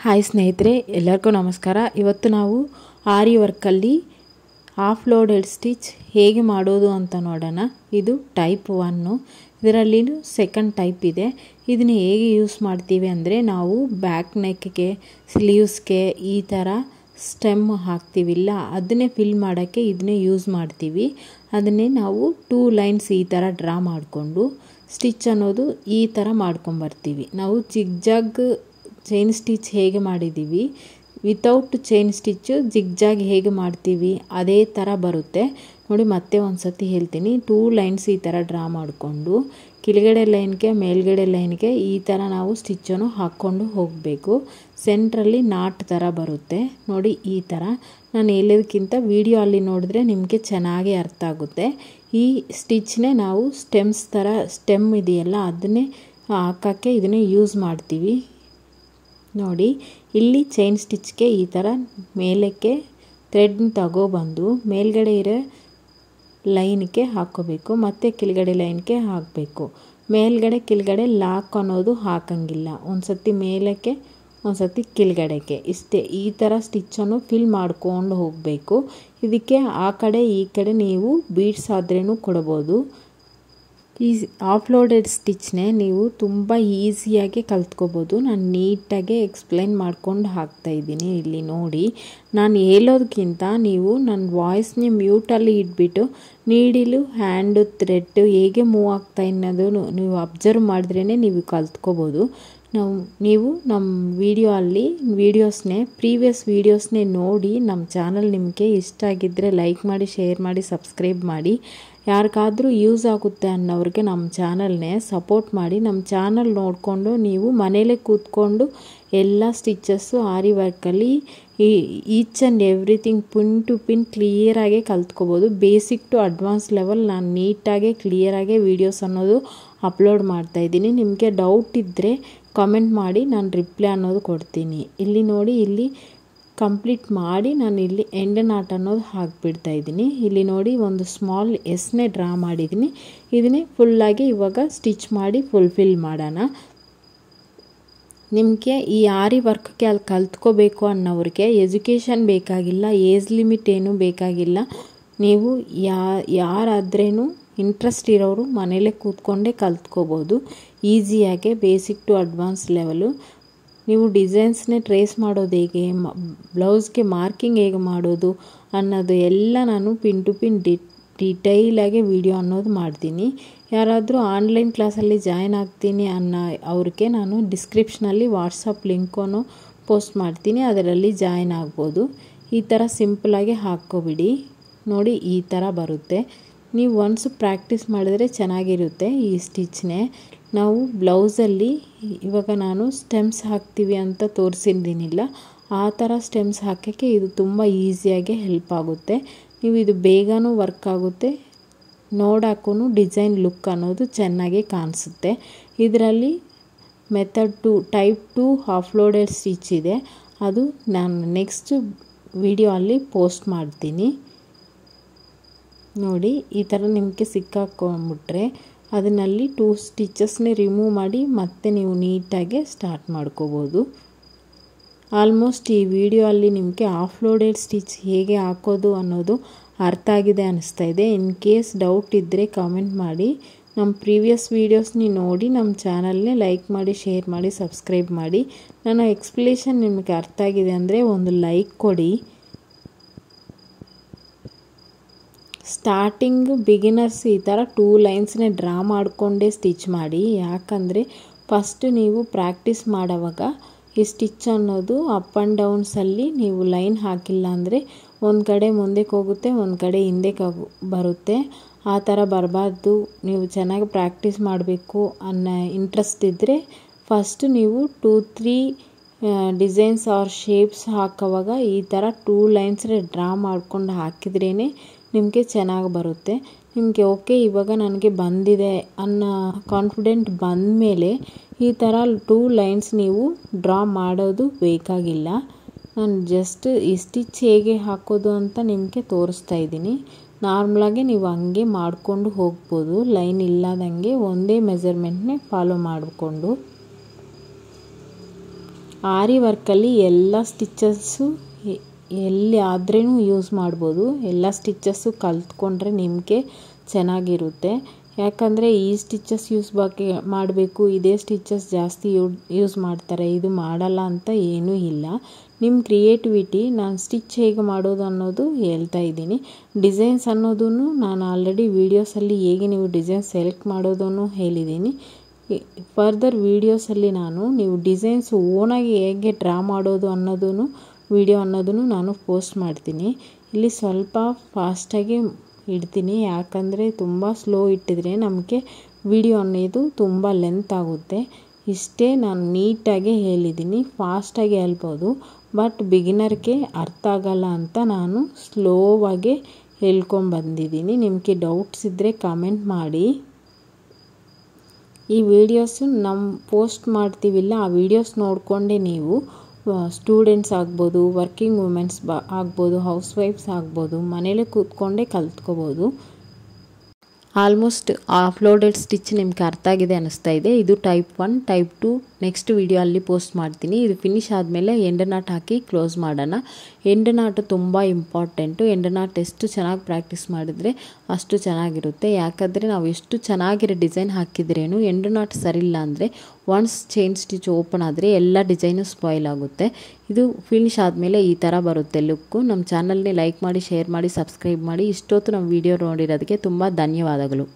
Hi ಸ್ನೇಹಿತರೆ, ಎಲ್ಲರಿಗೂ ನಮಸ್ಕಾರ. ಇವತ್ತು ನಾವು ಆರಿ ವರ್ಕಲ್ಲಿ ಹಾಫ್ ಲೋಡೆಡ್ ಸ್ಟಿಚ್ ಹೇಗೆ ಮಾಡೋದು ಅಂತ ನೋಡೋಣ. ಇದು ಟೈಪ್ 1. ಇದರಲ್ಲಿ ಸೆಕೆಂಡ್ ಟೈಪ್ ಇದೆ. ಇದನ್ನು ಹೇಗೆ ಯೂಸ್ ಮಾಡ್ತೀವಿ ಅಂದರೆ, ನಾವು ಬ್ಯಾಕ್ ನೆಕ್ಗೆ, ಸ್ಲೀವ್ಸ್ಗೆ ಈ ಥರ ಸ್ಟೆಮ್ ಹಾಕ್ತೀವಿಲ್ಲ, ಅದನ್ನೇ ಫಿಲ್ ಮಾಡೋಕ್ಕೆ ಇದನ್ನೇ ಯೂಸ್ ಮಾಡ್ತೀವಿ. ಅದನ್ನೇ ನಾವು 2 ಲೈನ್ಸ್ ಈ ಥರ ಡ್ರಾ ಮಾಡಿಕೊಂಡು ಸ್ಟಿಚ್ ಅನ್ನೋದು ಈ ಥರ ಮಾಡ್ಕೊಂಬರ್ತೀವಿ. ನಾವು ಜಿಗ್ಜಾಗ್ ಚೈನ್ ಸ್ಟಿಚ್ ಹೇಗೆ ಮಾಡಿದ್ದೀವಿ, ವಿತೌಟ್ ಚೈನ್ ಸ್ಟಿಚ್ಚು ಜಿಗ್ಜಾಗ್ ಹೇಗೆ ಮಾಡ್ತೀವಿ ಅದೇ ಥರ ಬರುತ್ತೆ ನೋಡಿ. ಮತ್ತೆ ಒಂದು ಸತಿ ಹೇಳ್ತೀನಿ. 2 ಲೈನ್ಸ್ ಈ ಥರ ಡ್ರಾ ಮಾಡಿಕೊಂಡು ಕೆಳಗಡೆ ಲೈನ್ಗೆ ಮೇಲ್ಗಡೆ ಲೈನ್ಗೆ ಈ ಥರ ನಾವು ಸ್ಟಿಚ್ಚನ್ನು ಹಾಕ್ಕೊಂಡು ಹೋಗಬೇಕು. ಸೆಂಟ್ರಲ್ಲಿ ನಾಟ್ ಥರ ಬರುತ್ತೆ ನೋಡಿ. ಈ ಥರ ನಾನು ಹೇಳೋದಕ್ಕಿಂತ ವಿಡಿಯೋ ಅಲ್ಲಿ ನೋಡಿದ್ರೆ ನಿಮಗೆ ಚೆನ್ನಾಗಿ ಅರ್ಥ ಆಗುತ್ತೆ. ಈ ಸ್ಟಿಚ್ನೇ ನಾವು ಸ್ಟೆಮ್ಸ್ ಥರ, ಸ್ಟೆಮ್ ಇದೆಯಲ್ಲ ಅದನ್ನೇ ಹಾಕೋಕ್ಕೆ ಇದನ್ನೇ ಯೂಸ್ ಮಾಡ್ತೀವಿ ನೋಡಿ. ಇಲ್ಲಿ ಚೈನ್ ಸ್ಟಿಚ್ಗೆ ಈ ಥರ ಮೇಲಕ್ಕೆ ಥ್ರೆಡ್ನ ತಗೊಬಂದು ಮೇಲ್ಗಡೆ ಇರೋ ಲೈನ್ಗೆ ಹಾಕ್ಕೋಬೇಕು, ಮತ್ತು ಕೆಳಗಡೆ ಲೈನ್ಗೆ ಹಾಕಬೇಕು. ಮೇಲ್ಗಡೆ ಕೆಳಗಡೆ ಲಾಕ್ ಅನ್ನೋದು ಹಾಕಂಗಿಲ್ಲ. ಒಂದು ಸತಿ ಮೇಲಕ್ಕೆ ಒಂದು ಸತಿ ಕೆಳಗಡೆಗೆ, ಇಷ್ಟೇ. ಈ ಥರ ಸ್ಟಿಚ್ಚನ್ನು ಫಿಲ್ ಮಾಡ್ಕೊಂಡು ಹೋಗಬೇಕು. ಇದಕ್ಕೆ ಆ ಕಡೆ ಈ ಕಡೆ ನೀವು ಬೀಡ್ಸ್ ಆದ್ರೂ ಕೊಡ್ಬೋದು. ಈ ಹಾಫ್ ಲೋಡೆಡ್ ಸ್ಟಿಚ್ನೇ ನೀವು ತುಂಬ ಈಸಿಯಾಗಿ ಕಲ್ತ್ಕೋಬೋದು. ನಾನು ನೀಟಾಗಿ ಎಕ್ಸ್ಪ್ಲೈನ್ ಮಾಡ್ಕೊಂಡು ಹಾಕ್ತಾಯಿದ್ದೀನಿ ಇಲ್ಲಿ ನೋಡಿ. ನಾನು ಹೇಳೋದಕ್ಕಿಂತ ನೀವು ನನ್ನ ವಾಯ್ಸ್ನೇ ಮ್ಯೂಟಲ್ಲಿ ಇಟ್ಬಿಟ್ಟು ನೀಡಿಲು ಹ್ಯಾಂಡು ಥ್ರೆಡ್ ಹೇಗೆ ಮೂವ್ ಆಗ್ತಾ ಅನ್ನೋದು ನೀವು ಅಬ್ಸರ್ವ್ ಮಾಡಿದ್ರೇ ನೀವು ಕಲ್ತ್ಕೋಬೋದು. ನೀವು ನಮ್ಮ ವೀಡಿಯೋಸ್ನೇ ಪ್ರೀವಿಯಸ್ ವೀಡಿಯೋಸ್ನೇ ನೋಡಿ ನಮ್ಮ ಚಾನಲ್ ನಿಮಗೆ ಇಷ್ಟ ಆಗಿದ್ದರೆ ಲೈಕ್ ಮಾಡಿ, ಶೇರ್ ಮಾಡಿ, ಸಬ್ಸ್ಕ್ರೈಬ್ ಮಾಡಿ. ಯಾರಿಗಾದರೂ ಯೂಸ್ ಆಗುತ್ತೆ ಅನ್ನೋರಿಗೆ ನಮ್ಮ ಚಾನಲ್ನೇ ಸಪೋರ್ಟ್ ಮಾಡಿ. ನಮ್ಮ ಚಾನಲ್ ನೋಡಿಕೊಂಡು ನೀವು ಮನೇಲೇ ಕೂತ್ಕೊಂಡು ಎಲ್ಲ ಸ್ಟಿಚಸ್ಸು ಆರಿ ವರ್ಕಲ್ಲಿ each and everything pin to pin ಕ್ಲಿಯರಾಗಿ ಕಲ್ತ್ಕೋಬೋದು. ಬೇಸಿಕ್ ಟು ಅಡ್ವಾನ್ಸ್ ಲೆವೆಲ್ ನಾನು ನೀಟಾಗಿ ಕ್ಲಿಯರಾಗಿ ವೀಡಿಯೋಸ್ ಅನ್ನೋದು ಅಪ್ಲೋಡ್ ಮಾಡ್ತಾಯಿದ್ದೀನಿ. ನಿಮಗೆ ಡೌಟ್ ಇದ್ದರೆ ಕಮೆಂಟ್ ಮಾಡಿ, ನಾನು ರಿಪ್ಲೈ ಅನ್ನೋದು ಕೊಡ್ತೀನಿ. ಇಲ್ಲಿ ನೋಡಿ, ಇಲ್ಲಿ ಕಂಪ್ಲೀಟ್ ಮಾಡಿ ನಾನು ಇಲ್ಲಿ ಎಂಡ್ ನಾಟ್ ಅನ್ನೋದು ಹಾಕಿಬಿಡ್ತಾಯಿದ್ದೀನಿ. ಇಲ್ಲಿ ನೋಡಿ, ಒಂದು ಸ್ಮಾಲ್ ಎಸ್ನೇ ಡ್ರಾ ಮಾಡಿದ್ದೀನಿ. ಇದನ್ನೇ ಫುಲ್ಲಾಗಿ ಇವಾಗ ಸ್ಟಿಚ್ ಮಾಡಿ ಫುಲ್ಫಿಲ್ ಮಾಡೋಣ. ನಿಮಗೆ ಈ ಆರಿ ವರ್ಕ್ಗೆ ಅಲ್ಲಿ ಕಲ್ತ್ಕೋಬೇಕು ಅನ್ನೋರಿಗೆ ಎಜುಕೇಷನ್ ಬೇಕಾಗಿಲ್ಲ, ಏಜ್ ಲಿಮಿಟ್ ಏನೂ ಬೇಕಾಗಿಲ್ಲ. ನೀವು ಯಾರಾದ್ರೂ ಇಂಟ್ರೆಸ್ಟ್ ಇರೋರು ಮನೇಲೇ ಕೂತ್ಕೊಂಡೇ ಕಲ್ತ್ಕೋಬೋದು ಈಸಿಯಾಗೆ. Basic to advance level. ನೀವು ಡಿಸೈನ್ಸ್ನೇ ಟ್ರೇಸ್ ಮಾಡೋದು ಹೇಗೆ, ಬ್ಲೌಸ್ಗೆ ಮಾರ್ಕಿಂಗ್ ಹೇಗೆ ಮಾಡೋದು ಅನ್ನೋದು ಎಲ್ಲ ನಾನು ಪಿನ್ ಟು ಪಿನ್ ಡಿಟೈಲಾಗಿ ವಿಡಿಯೋ ಅನ್ನೋದು ಮಾಡ್ತೀನಿ. ಯಾರಾದರೂ ಆನ್ಲೈನ್ ಕ್ಲಾಸಲ್ಲಿ ಜಾಯ್ನ್ ಆಗ್ತೀನಿ ಅನ್ನೋ ಅವ್ರಿಗೆ ನಾನು ಡಿಸ್ಕ್ರಿಪ್ಷನಲ್ಲಿ ವಾಟ್ಸಪ್ ಲಿಂಕನ್ನು ಪೋಸ್ಟ್ ಮಾಡ್ತೀನಿ, ಅದರಲ್ಲಿ ಜಾಯ್ನ್ ಆಗ್ಬೋದು. ಈ ಥರ ಸಿಂಪಲಾಗಿ ಹಾಕ್ಕೊಬಿಡಿ ನೋಡಿ. ಈ ಥರ ಬರುತ್ತೆ. ನೀವು ಒನ್ಸ್ ಪ್ರಾಕ್ಟೀಸ್ ಮಾಡಿದ್ರೆ ಚೆನ್ನಾಗಿರುತ್ತೆ ಈ ಸ್ಟಿಚ್ನೇ. ನಾವು ಬ್ಲೌಸಲ್ಲಿ ಇವಾಗ ನಾನು ಸ್ಟೆಮ್ಸ್ ಹಾಕ್ತೀವಿ ಅಂತ ತೋರಿಸಿದ್ದೀನಿಲ್ಲ, ಆ ಥರ ಸ್ಟೆಮ್ಸ್ ಹಾಕೋಕ್ಕೆ ಇದು ತುಂಬ ಈಸಿಯಾಗಿ ಹೆಲ್ಪ್ ಆಗುತ್ತೆ. ನೀವು ಇದು ಬೇಗನೂ ವರ್ಕ್ ಆಗುತ್ತೆ, ನೋಡೋಕ್ಕೂ ಡಿಸೈನ್ ಲುಕ್ ಅನ್ನೋದು ಚೆನ್ನಾಗಿ ಕಾಣಿಸುತ್ತೆ. ಇದರಲ್ಲಿ method 2 type 2 half loaded stitch ಇದೆ. ಅದು ನಾನು ನೆಕ್ಸ್ಟ್ ವಿಡಿಯೋ ಅಲ್ಲಿ ಪೋಸ್ಟ್ ಮಾಡ್ತೀನಿ ನೋಡಿ. ಈ ಥರ ನಿಮಗೆ ಸಿಕ್ಕಾಕೊಂಡ್ಬಿಟ್ರೆ ಅದನ್ನಲ್ಲಿ 2 ಸ್ಟಿಚಸ್ನೇ ರಿಮೂವ್ ಮಾಡಿ ಮತ್ತೆ ನೀವು ನೀಟಾಗಿ ಸ್ಟಾರ್ಟ್ ಮಾಡ್ಕೋಬೋದು. ಆಲ್ಮೋಸ್ಟ್ ಈ ವಿಡಿಯೋ ಅಲ್ಲಿ ನಿಮಗೆ ಹಾಫ್ ಲೋಡೆಡ್ ಸ್ಟಿಚ್ ಹೇಗೆ ಹಾಕೋದು ಅನ್ನೋದು ಅರ್ಥ ಆಗಿದೆ ಅನ್ನಿಸ್ತಾ ಇದೆ. ಇನ್ ಕೇಸ್ ಡೌಟ್ ಇದ್ದರೆ ಕಮೆಂಟ್ ಮಾಡಿ. ನಮ್ಮ ಪ್ರೀವಿಯಸ್ ವೀಡಿಯೋಸ್ನಿ ನೋಡಿ ನಮ್ಮ ಚಾನಲ್ನೇ ಲೈಕ್ ಮಾಡಿ, ಶೇರ್ ಮಾಡಿ, ಸಬ್ಸ್ಕ್ರೈಬ್ ಮಾಡಿ. ನನ್ನ ಎಕ್ಸ್ಪ್ಲೇಷನ್ ನಿಮಗೆ ಅರ್ಥ ಆಗಿದೆ ಅಂದರೆ ಒಂದು ಲೈಕ್ ಕೊಡಿ. ಸ್ಟಾರ್ಟಿಂಗ್ ಬಿಗಿನರ್ಸ್ ಈ ಥರ 2 ಲೈನ್ಸ್ನೇ ಡ್ರಾ ಮಾಡಿಕೊಂಡೇ ಸ್ಟಿಚ್ ಮಾಡಿ. ಯಾಕಂದರೆ ಫಸ್ಟ್ ನೀವು ಪ್ರಾಕ್ಟೀಸ್ ಮಾಡೋವಾಗ ಈ ಸ್ಟಿಚ್ ಅನ್ನೋದು ಅಪ್ ಆ್ಯಂಡ್ ಡೌನ್ಸಲ್ಲಿ ನೀವು ಲೈನ್ ಹಾಕಿಲ್ಲ ಅಂದರೆ ಒಂದು ಕಡೆ ಮುಂದಕ್ಕೆ ಹೋಗುತ್ತೆ, ಒಂದು ಕಡೆ ಹಿಂದಕ್ಕೆ ಬರುತ್ತೆ. ಆ ಥರ ಬರಬಾರ್ದು. ನೀವು ಚೆನ್ನಾಗಿ ಪ್ರಾಕ್ಟೀಸ್ ಮಾಡಬೇಕು ಅನ್ನೋ ಇಂಟ್ರೆಸ್ಟ್ ಇದ್ದರೆ ಫಸ್ಟ್ ನೀವು 2-3 ಡಿಸೈನ್ಸ್ ಆರ್ ಶೇಪ್ಸ್ ಹಾಕೋವಾಗ ಈ ಥರ 2 ಲೈನ್ಸ್ನೇ ಡ್ರಾ ಮಾಡ್ಕೊಂಡು ಹಾಕಿದ್ರೇ ನಿಮಗೆ ಚೆನ್ನಾಗಿ ಬರುತ್ತೆ. ನಿಮಗೆ ಓಕೆ ಇವಾಗ ನನಗೆ ಬಂದಿದೆ ಅನ್ನೋ ಕಾನ್ಫಿಡೆಂಟ್ ಬಂದ ಮೇಲೆ ಈ ಥರ 2 ಲೈನ್ಸ್ ನೀವು ಡ್ರಾ ಮಾಡೋದು ಬೇಕಾಗಿಲ್ಲ. ನಾನು ಜಸ್ಟ್ ಈ ಸ್ಟಿಚ್ ಹೇಗೆ ಹಾಕೋದು ಅಂತ ನಿಮಗೆ ತೋರಿಸ್ತಾ ಇದ್ದೀನಿ. ನಾರ್ಮಲಾಗಿ ನೀವು ಹಂಗೆ ಮಾಡಿಕೊಂಡು ಹೋಗ್ಬೋದು, ಲೈನ್ ಇಲ್ಲದಂಗೆ ಒಂದೇ ಮೆಜರ್ಮೆಂಟ್ನೇ ಫಾಲೋ ಮಾಡಿಕೊಂಡು. ಆರಿ ವರ್ಕಲ್ಲಿ ಎಲ್ಲ ಸ್ಟಿಚಸ್ಸು ಎಲ್ಲಿ ಆದ್ರೂ ಯೂಸ್ ಮಾಡ್ಬೋದು. ಎಲ್ಲ ಸ್ಟಿಚಸ್ಸು ಕಲ್ತ್ಕೊಂಡ್ರೆ ನಿಮಗೆ ಚೆನ್ನಾಗಿರುತ್ತೆ. ಯಾಕಂದರೆ ಈ ಸ್ಟಿಚಸ್ ಮಾಡಬೇಕು, ಇದೇ ಸ್ಟಿಚಸ್ ಜಾಸ್ತಿ ಯೂಸ್ ಮಾಡ್ತಾರೆ, ಇದು ಮಾಡಲ್ಲ ಅಂತ ಏನೂ ಇಲ್ಲ. ನಿಮ್ಮ ಕ್ರಿಯೇಟಿವಿಟಿ, ನಾನು ಸ್ಟಿಚ್ ಹೇಗೆ ಮಾಡೋದು ಅನ್ನೋದು ಹೇಳ್ತಾ ಇದ್ದೀನಿ. ಡಿಸೈನ್ಸ್ ಅನ್ನೋದನ್ನು ನಾನು ಆಲ್ರೆಡಿ ವೀಡಿಯೋಸಲ್ಲಿ ಹೇಗೆ ನೀವು ಡಿಸೈನ್ಸ್ ಸೆಲೆಕ್ಟ್ ಮಾಡೋದನ್ನು ಹೇಳಿದ್ದೀನಿ. ಫರ್ದರ್ ವೀಡಿಯೋಸಲ್ಲಿ ನೀವು ಡಿಸೈನ್ಸ್ ಓನಾಗಿ ಹೇಗೆ ಡ್ರಾ ಮಾಡೋದು ಅನ್ನೋದನ್ನು ವಿಡಿಯೋ ಅನ್ನೋದನ್ನು ನಾನು ಪೋಸ್ಟ್ ಮಾಡ್ತೀನಿ. ಇಲ್ಲಿ ಸ್ವಲ್ಪ ಫಾಸ್ಟಾಗಿ ಇಡ್ತೀನಿ, ಯಾಕಂದರೆ ತುಂಬ ಸ್ಲೋ ಇಟ್ಟಿದ್ರೆ ನಮಗೆ ವಿಡಿಯೋ ಅನ್ನೋದು ತುಂಬ ಲೆಂತ್ ಆಗುತ್ತೆ. ಇಷ್ಟೇ ನಾನು ನೀಟಾಗಿ ಹೇಳಿದ್ದೀನಿ. ಫಾಸ್ಟಾಗಿ ಹೇಳ್ಬೋದು, ಬಟ್ ಬಿಗಿನರ್ಗೆ ಅರ್ಥ ಆಗಲ್ಲ ಅಂತ ನಾನು ಸ್ಲೋವಾಗಿ ಹೇಳ್ಕೊಂಬಂದಿದ್ದೀನಿ. ನಿಮಗೆ ಡೌಟ್ಸ್ ಇದ್ದರೆ ಕಮೆಂಟ್ ಮಾಡಿ. ಈ ವಿಡಿಯೋಸು ಪೋಸ್ಟ್ ಮಾಡ್ತೀವಿಲ್ಲ, ಆ ವಿಡಿಯೋಸ್ ನೋಡಿಕೊಂಡೆ ನೀವು ಸ್ಟೂಡೆಂಟ್ಸ್ ಆಗ್ಬೋದು, ವರ್ಕಿಂಗ್ ವುಮೆನ್ಸ್ ಆಗ್ಬೋದು, ಹೌಸ್ ವೈಫ್ಸ್ ಆಗ್ಬೋದು, ಮನೇಲಿ ಕೂತ್ಕೊಂಡೇ ಕಲ್ತ್ಕೋಬೋದು. ಆಲ್ಮೋಸ್ಟ್ ಅಪ್ಲೋಡೆಡ್ ಸ್ಟಿಚ್ ನಿಮ್ಗೆ ಅರ್ಥ ಆಗಿದೆ ಅನ್ನಿಸ್ತಾ ಇದೆ. ಇದು ಟೈಪ್ 1. ಟೈಪ್ 2 ನೆಕ್ಸ್ಟ್ ವಿಡಿಯೋ ಅಲ್ಲಿ ಪೋಸ್ಟ್ ಮಾಡ್ತೀನಿ. ಇದು ಫಿನಿಶ್ ಆದಮೇಲೆ ಎಂಡ್ ನಾಟ್ ಹಾಕಿ ಕ್ಲೋಸ್ ಮಾಡೋಣ. ಎಂಡ್ ನಾಟ್ ತುಂಬ ಇಂಪಾರ್ಟೆಂಟು. ಎಂಡ್ ನಾಟ್ ಎಷ್ಟು ಚೆನ್ನಾಗಿ ಪ್ರಾಕ್ಟೀಸ್ ಮಾಡಿದರೆ ಅಷ್ಟು ಚೆನ್ನಾಗಿರುತ್ತೆ. ಯಾಕಂದರೆ ನಾವು ಎಷ್ಟು ಚೆನ್ನಾಗಿರೋ ಡಿಸೈನ್ ಹಾಕಿದ್ರೇನು ಎಂಡ್ ನಾಟ್ ಸರಿಯಿಲ್ಲ ಅಂದರೆ ಒನ್ಸ್ ಚೈನ್ ಸ್ಟಿಚ್ ಓಪನ್ ಆದರೆ ಎಲ್ಲ ಡಿಸೈನು ಸ್ಪಾಯ್ಲ್ ಆಗುತ್ತೆ. ಇದು ಫಿನಿಶ್ ಆದಮೇಲೆ ಈ ಥರ ಬರುತ್ತೆ ಲುಕ್ಕು. ನಮ್ಮ ಚಾನಲ್ನೇ ಲೈಕ್ ಮಾಡಿ, ಶೇರ್ ಮಾಡಿ, ಸಬ್ಸ್ಕ್ರೈಬ್ ಮಾಡಿ. ಇಷ್ಟೊತ್ತು ನಮ್ಮ ವಿಡಿಯೋ ನೋಡಿರೋದಕ್ಕೆ ತುಂಬ ಧನ್ಯವಾದಗಳು.